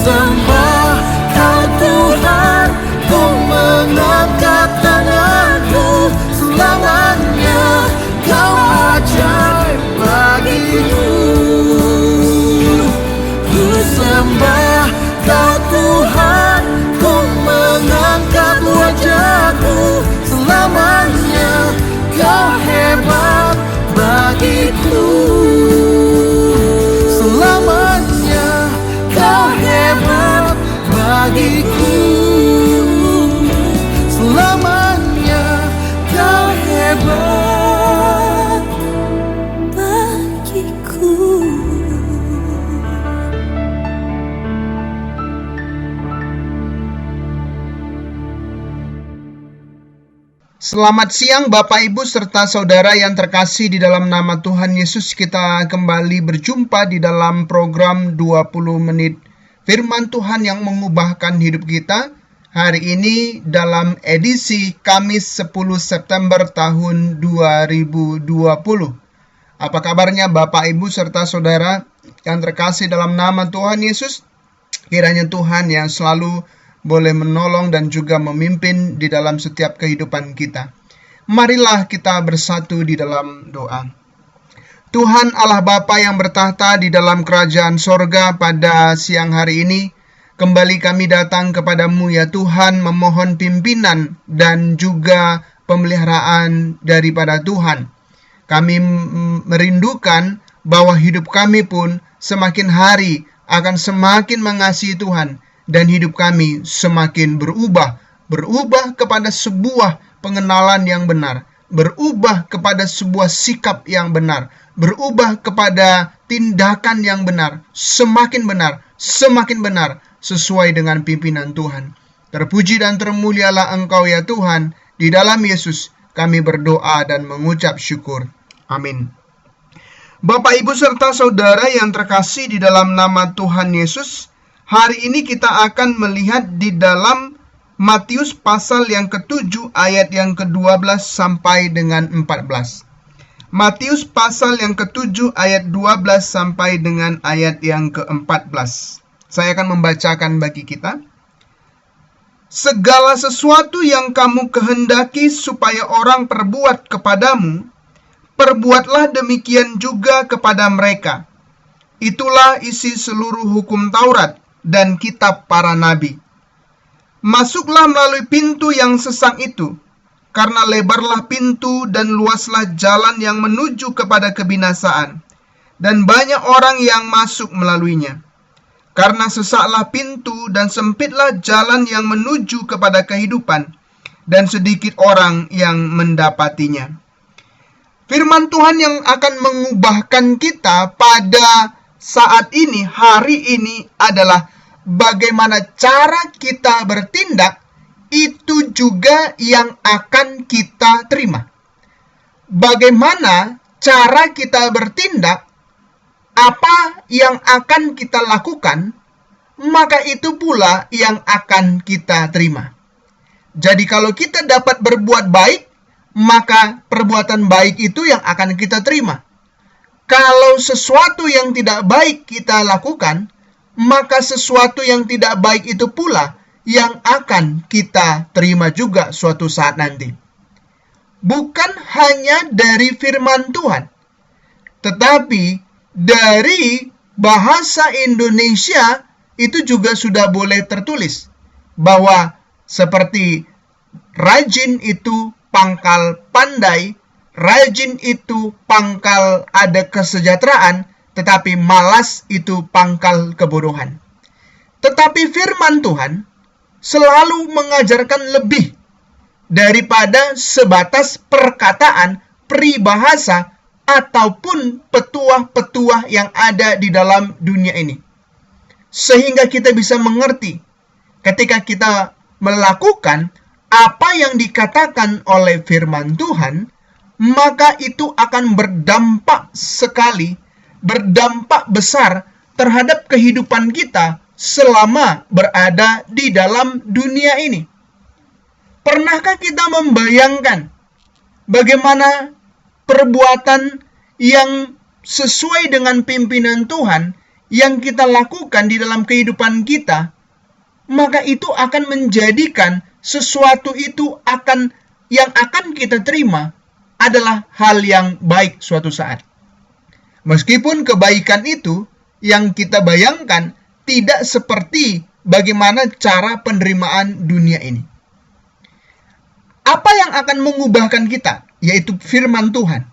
sembah Kau Tuhan, ku mengangkat tanganku. Selamanya Kau ajaib bagiku. Ku sembah Kau Tuhan, ku mengangkat wajahku. Selamanya Kau hebat bagiku. Selamanya Kau hebat bagiku. Selamanya Kau hebat bagiku. Selamat siang Bapak Ibu serta saudara yang terkasih di dalam nama Tuhan Yesus. Kita kembali berjumpa di dalam program 20 menit Firman Tuhan yang mengubahkan hidup kita. Hari ini dalam edisi Kamis 10 September tahun 2020. Apa kabarnya Bapak Ibu serta saudara yang terkasih dalam nama Tuhan Yesus? Kiranya Tuhan yang selalu boleh menolong dan juga memimpin di dalam setiap kehidupan kita. Marilah kita bersatu di dalam doa. Tuhan Allah Bapa yang bertahta di dalam kerajaan sorga, pada siang hari ini, kembali kami datang kepadamu ya Tuhan, memohon pimpinan dan juga pemeliharaan daripada Tuhan. Kami merindukan bahwa hidup kami pun semakin hari akan semakin mengasihi Tuhan, dan hidup kami semakin berubah kepada sebuah pengenalan yang benar, berubah kepada sebuah sikap yang benar, berubah kepada tindakan yang benar, semakin benar, sesuai dengan pimpinan Tuhan. Terpuji dan termulialah Engkau ya Tuhan, di dalam Yesus kami berdoa dan mengucap syukur. Amin. Bapak, Ibu, serta saudara yang terkasih di dalam nama Tuhan Yesus, hari ini kita akan melihat di dalam Matius pasal yang ke-7 ayat yang ke-12 sampai dengan 14. Matius pasal yang ke-7 ayat 12 sampai dengan ayat yang ke-14. Saya akan membacakan bagi kita. Segala sesuatu yang kamu kehendaki supaya orang perbuat kepadamu, perbuatlah demikian juga kepada mereka. Itulah isi seluruh hukum Taurat dan kitab para nabi. Masuklah melalui pintu yang sesang itu, karena lebarlah pintu dan luaslah jalan yang menuju kepada kebinasaan, dan banyak orang yang masuk melaluinya. Karena sesaklah pintu dan sempitlah jalan yang menuju kepada kehidupan, dan sedikit orang yang mendapatinya. Firman Tuhan yang akan mengubahkan kita pada saat ini, hari ini adalah bagaimana cara kita bertindak, itu juga yang akan kita terima. Bagaimana cara kita bertindak, apa yang akan kita lakukan, maka itu pula yang akan kita terima. Jadi kalau kita dapat berbuat baik, maka perbuatan baik itu yang akan kita terima. Kalau sesuatu yang tidak baik kita lakukan, maka sesuatu yang tidak baik itu pula yang akan kita terima juga suatu saat nanti. Bukan hanya dari firman Tuhan, tetapi dari bahasa Indonesia itu juga sudah boleh tertulis bahwa seperti rajin itu pangkal pandai, rajin itu pangkal ada kesejahteraan, tetapi malas itu pangkal kebodohan. Tetapi firman Tuhan selalu mengajarkan lebih daripada sebatas perkataan, peribahasa, ataupun petuah-petuah yang ada di dalam dunia ini. Sehingga kita bisa mengerti ketika kita melakukan apa yang dikatakan oleh firman Tuhan, maka itu akan berdampak sekali, berdampak besar terhadap kehidupan kita selama berada di dalam dunia ini. Pernahkah kita membayangkan bagaimana perbuatan yang sesuai dengan pimpinan Tuhan, yang kita lakukan di dalam kehidupan kita, maka itu akan menjadikan sesuatu itu yang akan kita terima adalah hal yang baik suatu saat. Meskipun kebaikan itu yang kita bayangkan tidak seperti bagaimana cara penerimaan dunia ini. Apa yang akan mengubahkan kita? Yaitu firman Tuhan.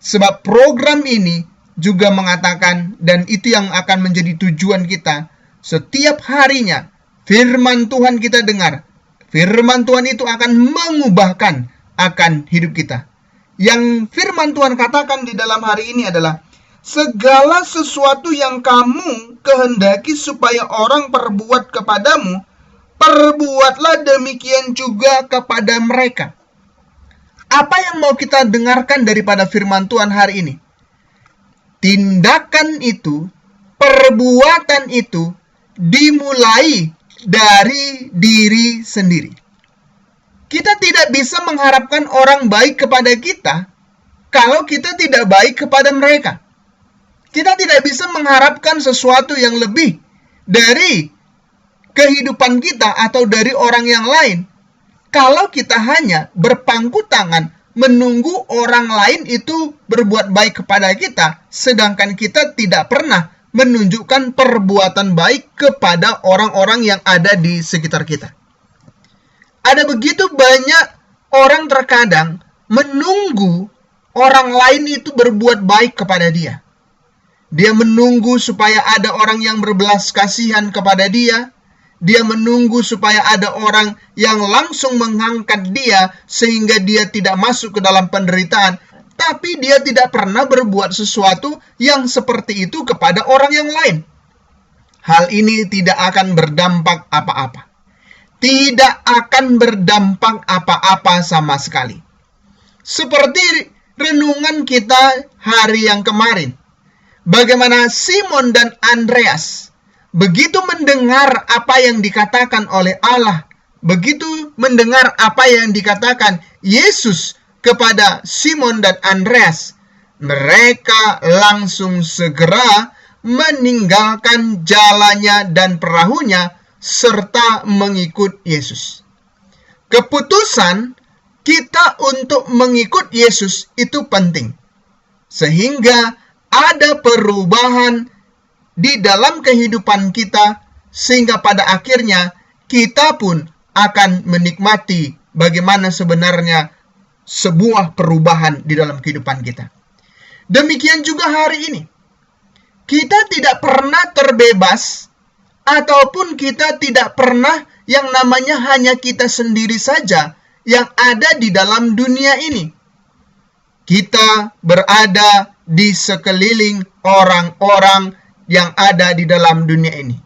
Sebab program ini juga mengatakan, dan itu yang akan menjadi tujuan kita, setiap harinya firman Tuhan kita dengar. Firman Tuhan itu akan mengubahkan akan hidup kita. Yang firman Tuhan katakan di dalam hari ini adalah, segala sesuatu yang kamu kehendaki supaya orang perbuat kepadamu, perbuatlah demikian juga kepada mereka. Apa yang mau kita dengarkan daripada firman Tuhan hari ini? Tindakan itu, perbuatan itu dimulai dari diri sendiri. Kita tidak bisa mengharapkan orang baik kepada kita kalau kita tidak baik kepada mereka. Kita tidak bisa mengharapkan sesuatu yang lebih dari kehidupan kita atau dari orang yang lain kalau kita hanya berpangku tangan menunggu orang lain itu berbuat baik kepada kita, sedangkan kita tidak pernah menunjukkan perbuatan baik kepada orang-orang yang ada di sekitar kita. Ada begitu banyak orang terkadang menunggu orang lain itu berbuat baik kepada dia. Dia menunggu supaya ada orang yang berbelas kasihan kepada dia. Dia menunggu supaya ada orang yang langsung mengangkat dia sehingga dia tidak masuk ke dalam penderitaan. Tapi dia tidak pernah berbuat sesuatu yang seperti itu kepada orang yang lain. Hal ini tidak akan berdampak apa-apa. Tidak akan berdampak apa-apa sama sekali. Seperti renungan kita hari yang kemarin. Bagaimana Simon dan Andreas begitu mendengar apa yang dikatakan oleh Allah, begitu mendengar apa yang dikatakan Yesus kepada Simon dan Andreas, mereka langsung segera meninggalkan jalannya dan perahunya serta mengikut Yesus. Keputusan kita untuk mengikut Yesus itu penting, sehingga ada perubahan di dalam kehidupan kita, sehingga pada akhirnya kita pun akan menikmati bagaimana sebenarnya sebuah perubahan di dalam kehidupan kita. Demikian juga hari ini. Kita tidak pernah terbebas, ataupun kita tidak pernah yang namanya hanya kita sendiri saja yang ada di dalam dunia ini. Kita berada di sekeliling orang-orang yang ada di dalam dunia ini.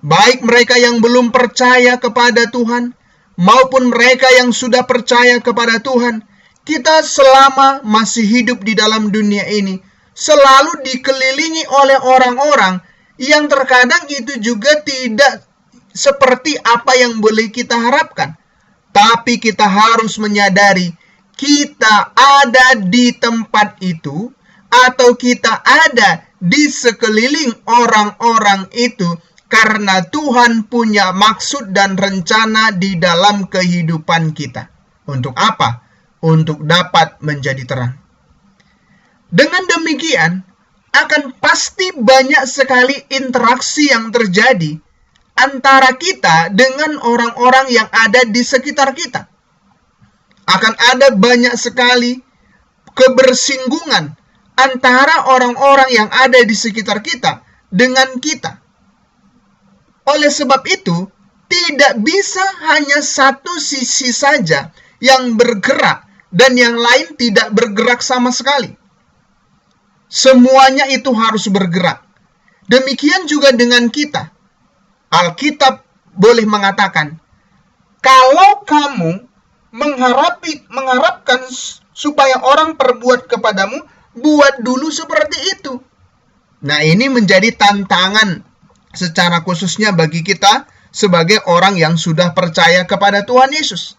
Baik mereka yang belum percaya kepada Tuhan, maupun mereka yang sudah percaya kepada Tuhan, kita selama masih hidup di dalam dunia ini, selalu dikelilingi oleh orang-orang yang terkadang itu juga tidak seperti apa yang boleh kita harapkan. Tapi kita harus menyadari, kita ada di tempat itu, atau kita ada di sekeliling orang-orang itu karena Tuhan punya maksud dan rencana di dalam kehidupan kita. Untuk apa? Untuk dapat menjadi terang. Dengan demikian, akan pasti banyak sekali interaksi yang terjadi antara kita dengan orang-orang yang ada di sekitar kita. Akan ada banyak sekali kebersinggungan antara orang-orang yang ada di sekitar kita dengan kita. Oleh sebab itu, tidak bisa hanya satu sisi saja yang bergerak dan yang lain tidak bergerak sama sekali. Semuanya itu harus bergerak. Demikian juga dengan kita. Alkitab boleh mengatakan, kalau kamu mengharapkan supaya orang perbuat kepadamu, buat dulu seperti itu. Nah, ini menjadi tantangan secara khususnya bagi kita sebagai orang yang sudah percaya kepada Tuhan Yesus.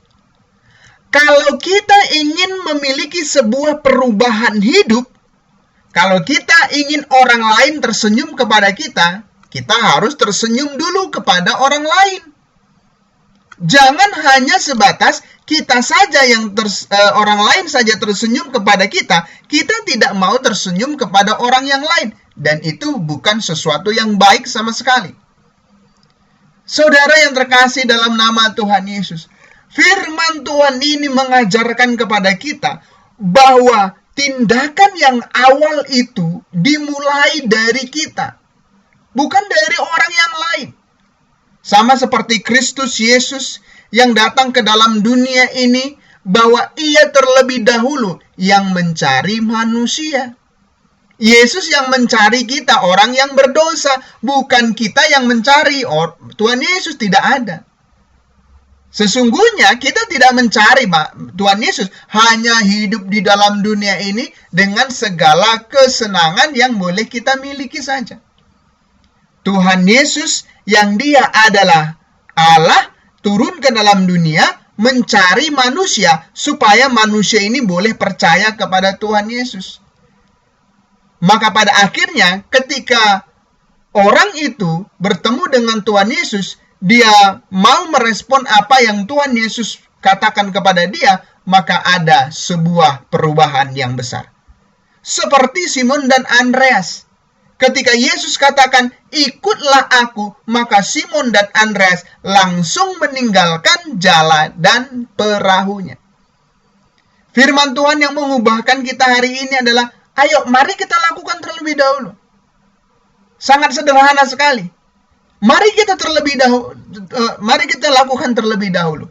Kalau kita ingin memiliki sebuah perubahan hidup, Kalau kita ingin orang lain tersenyum kepada kita, kita harus tersenyum dulu kepada orang lain. Jangan hanya sebatas kita saja yang orang lain saja tersenyum kepada kita, kita tidak mau tersenyum kepada orang yang lain. Dan itu bukan sesuatu yang baik sama sekali. Saudara yang terkasih dalam nama Tuhan Yesus, firman Tuhan ini mengajarkan kepada kita bahwa tindakan yang awal itu dimulai dari kita, bukan dari orang yang lain. Sama seperti Kristus Yesus yang datang ke dalam dunia ini, bahwa ia terlebih dahulu yang mencari manusia. Yesus yang mencari kita, orang yang berdosa, bukan kita yang mencari Tuhan Yesus. Tidak ada. Sesungguhnya kita tidak mencari Tuhan Yesus, hanya hidup di dalam dunia ini dengan segala kesenangan yang boleh kita miliki saja. Tuhan Yesus yang Dia adalah Allah turun ke dalam dunia mencari manusia supaya manusia ini boleh percaya kepada Tuhan Yesus. Maka pada akhirnya ketika orang itu bertemu dengan Tuhan Yesus, dia mau merespon apa yang Tuhan Yesus katakan kepada dia, maka ada sebuah perubahan yang besar. Seperti Simon dan Andreas. Ketika Yesus katakan, ikutlah aku, maka Simon dan Andreas langsung meninggalkan jala dan perahunya. Firman Tuhan yang mengubahkan kita hari ini adalah, ayo mari kita lakukan terlebih dahulu. Sangat sederhana sekali. Mari kita lakukan terlebih dahulu.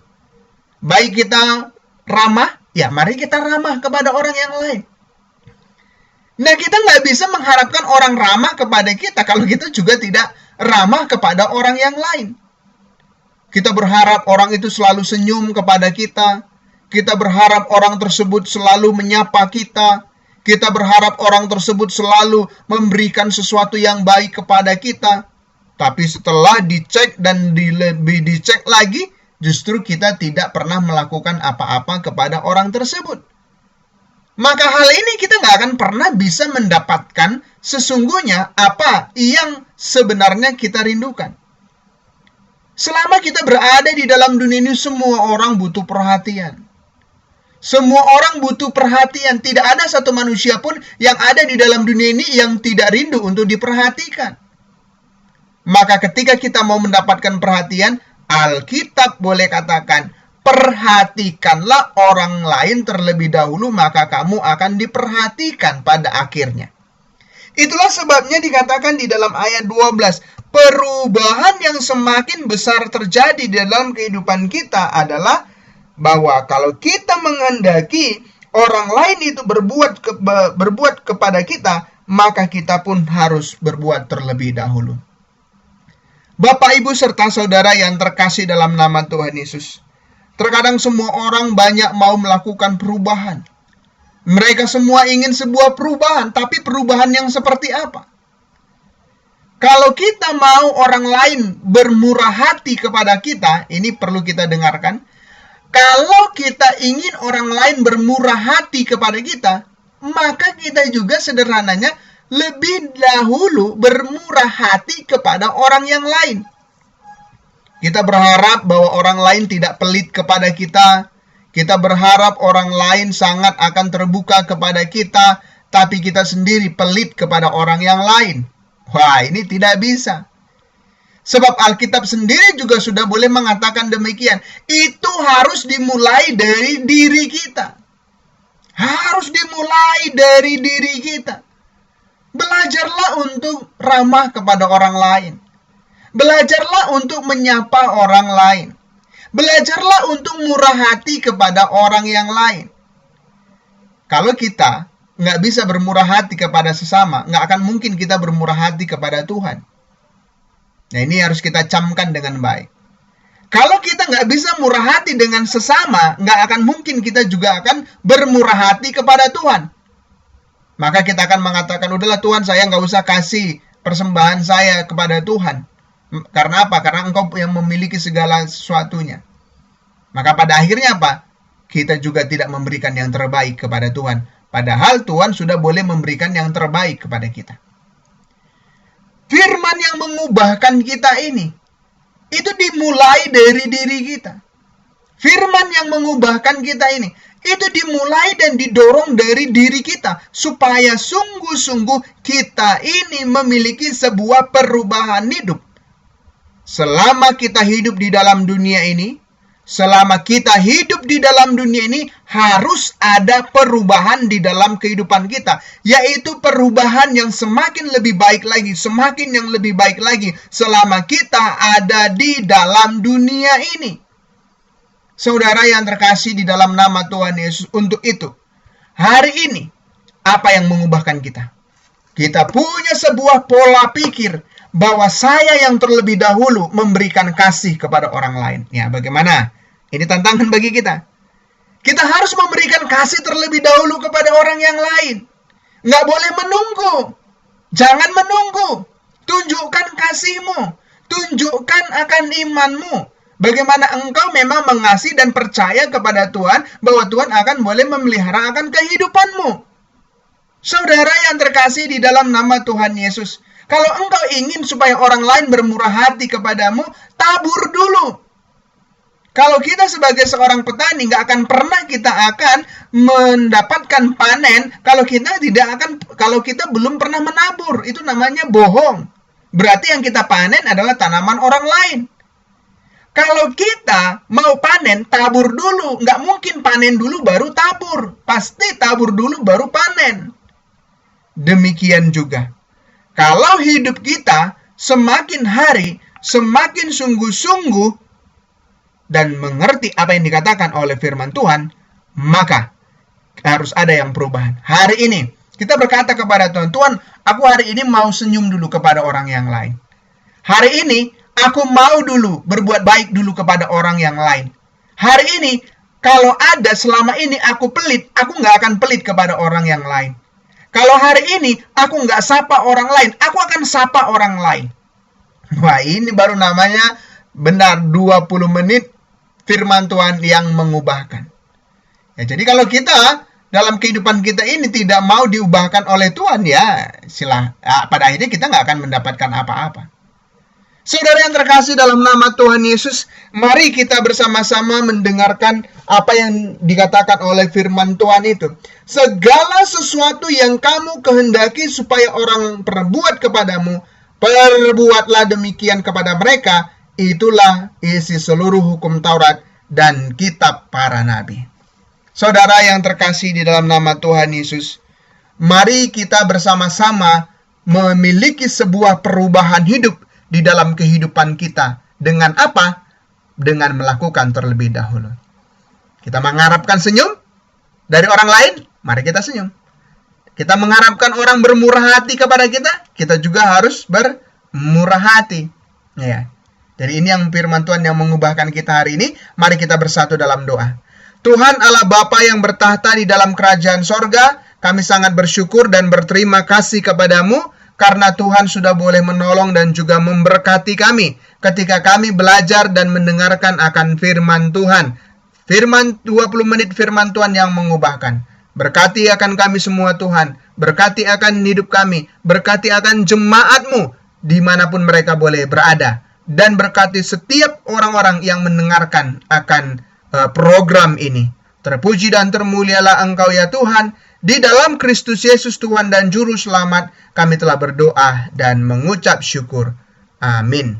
Baik kita ramah, ya mari kita ramah kepada orang yang lain. Nah, kita nggak bisa mengharapkan orang ramah kepada kita kalau kita juga tidak ramah kepada orang yang lain. Kita berharap orang itu selalu senyum kepada kita. Kita berharap orang tersebut selalu menyapa kita. Kita berharap orang tersebut selalu memberikan sesuatu yang baik kepada kita. Tapi setelah dicek dan lebih dicek lagi, justru kita tidak pernah melakukan apa-apa kepada orang tersebut. Maka hal ini kita nggak akan pernah bisa mendapatkan sesungguhnya apa yang sebenarnya kita rindukan. Selama kita berada di dalam dunia ini, semua orang butuh perhatian. Semua orang butuh perhatian. Tidak ada satu manusia pun yang ada di dalam dunia ini yang tidak rindu untuk diperhatikan. Maka ketika kita mau mendapatkan perhatian, Alkitab boleh katakan, perhatikanlah orang lain terlebih dahulu, maka kamu akan diperhatikan pada akhirnya. Itulah sebabnya dikatakan di dalam ayat 12, perubahan yang semakin besar terjadi dalam kehidupan kita adalah bahwa kalau kita menghendaki orang lain itu berbuat kepada kita, maka kita pun harus berbuat terlebih dahulu. Bapak, Ibu, serta saudara yang terkasih dalam nama Tuhan Yesus. Terkadang semua orang banyak mau melakukan perubahan. Mereka semua ingin sebuah perubahan, tapi perubahan yang seperti apa? Kalau kita mau orang lain bermurah hati kepada kita, ini perlu kita dengarkan. Kalau kita ingin orang lain bermurah hati kepada kita, maka kita juga sederhananya lebih dahulu bermurah hati kepada orang yang lain. Kita berharap bahwa orang lain tidak pelit kepada kita. Kita berharap orang lain sangat akan terbuka kepada kita, tapi kita sendiri pelit kepada orang yang lain. Wah, ini tidak bisa. Sebab Alkitab sendiri juga sudah boleh mengatakan demikian. Itu harus dimulai dari diri kita. Harus dimulai dari diri kita. Belajarlah untuk ramah kepada orang lain. Belajarlah untuk menyapa orang lain. Belajarlah untuk murah hati kepada orang yang lain. Kalau kita nggak bisa bermurah hati kepada sesama, nggak akan mungkin kita bermurah hati kepada Tuhan. Nah, ini harus kita camkan dengan baik. Kalau kita nggak bisa murah hati dengan sesama, nggak akan mungkin kita juga akan bermurah hati kepada Tuhan. Maka kita akan mengatakan, udahlah Tuhan, saya nggak usah kasih persembahan saya kepada Tuhan. Karena apa? Karena Engkau yang memiliki segala sesuatunya. Maka pada akhirnya apa? Kita juga tidak memberikan yang terbaik kepada Tuhan. Padahal Tuhan sudah boleh memberikan yang terbaik kepada kita. Firman yang mengubahkan kita ini, itu dimulai dari diri kita. Firman yang mengubahkan kita ini, itu dimulai dan didorong dari diri kita. Supaya sungguh-sungguh kita ini memiliki sebuah perubahan hidup. Selama kita hidup di dalam dunia ini, harus ada perubahan di dalam kehidupan kita. Yaitu perubahan yang semakin lebih baik lagi, semakin yang lebih baik lagi selama kita ada di dalam dunia ini. Saudara yang terkasih di dalam nama Tuhan Yesus, untuk itu, hari ini, apa yang mengubahkan kita? Kita punya sebuah pola pikir bahwa saya yang terlebih dahulu memberikan kasih kepada orang lain. Ya, bagaimana? Ini tantangan bagi kita. Kita harus memberikan kasih terlebih dahulu kepada orang yang lain. Nggak boleh menunggu. Jangan menunggu. Tunjukkan kasihmu. Tunjukkan akan imanmu. Bagaimana engkau memang mengasihi dan percaya kepada Tuhan, bahwa Tuhan akan boleh memelihara akan kehidupanmu. Saudara yang terkasih di dalam nama Tuhan Yesus, kalau engkau ingin supaya orang lain bermurah hati kepadamu, tabur dulu. Kalau kita sebagai seorang petani, nggak akan pernah kita akan mendapatkan panen kalau kita belum pernah menabur. Itu namanya bohong. Berarti yang kita panen adalah tanaman orang lain. Kalau kita mau panen, tabur dulu. Nggak mungkin panen dulu baru tabur. Pasti tabur dulu baru panen. Demikian juga, kalau hidup kita semakin hari, semakin sungguh-sungguh, dan mengerti apa yang dikatakan oleh firman Tuhan, maka harus ada yang perubahan. Hari ini, kita berkata kepada Tuhan, Tuhan, aku hari ini mau senyum dulu kepada orang yang lain. Hari ini, aku mau dulu berbuat baik dulu kepada orang yang lain. Hari ini, kalau ada selama ini aku pelit, aku nggak akan pelit kepada orang yang lain. Kalau hari ini aku nggak sapa orang lain, aku akan sapa orang lain. Wah, ini baru namanya benar 20 menit firman Tuhan yang mengubahkan. Ya, jadi kalau kita dalam kehidupan kita ini tidak mau diubahkan oleh Tuhan, ya pada akhirnya kita nggak akan mendapatkan apa-apa. Saudara yang terkasih dalam nama Tuhan Yesus, mari kita bersama-sama mendengarkan apa yang dikatakan oleh firman Tuhan itu. Segala sesuatu yang kamu kehendaki supaya orang perbuat kepadamu, perbuatlah demikian kepada mereka. Itulah isi seluruh hukum Taurat dan kitab para nabi. Saudara yang terkasih di dalam nama Tuhan Yesus, mari kita bersama-sama memiliki sebuah perubahan hidup di dalam kehidupan kita. Dengan apa? Dengan melakukan terlebih dahulu. Kita mengharapkan senyum dari orang lain, mari kita senyum. Kita mengharapkan orang bermurah hati kepada kita, kita juga harus bermurah hati. Ya. Jadi ini yang firman Tuhan yang mengubahkan kita hari ini. Mari kita bersatu dalam doa. Tuhan Allah Bapa yang bertahta di dalam kerajaan sorga, kami sangat bersyukur dan berterima kasih kepadamu, karena Tuhan sudah boleh menolong dan juga memberkati kami ketika kami belajar dan mendengarkan akan firman Tuhan. Firman 20 menit firman Tuhan yang mengubahkan. Berkati akan kami semua Tuhan. Berkati akan hidup kami. Berkati akan jemaat-Mu dimanapun mereka boleh berada. Dan berkati setiap orang-orang yang mendengarkan akan program ini. Terpuji dan termulialah Engkau ya Tuhan. Di dalam Kristus Yesus Tuhan dan Juru Selamat, kami telah berdoa dan mengucap syukur. Amin.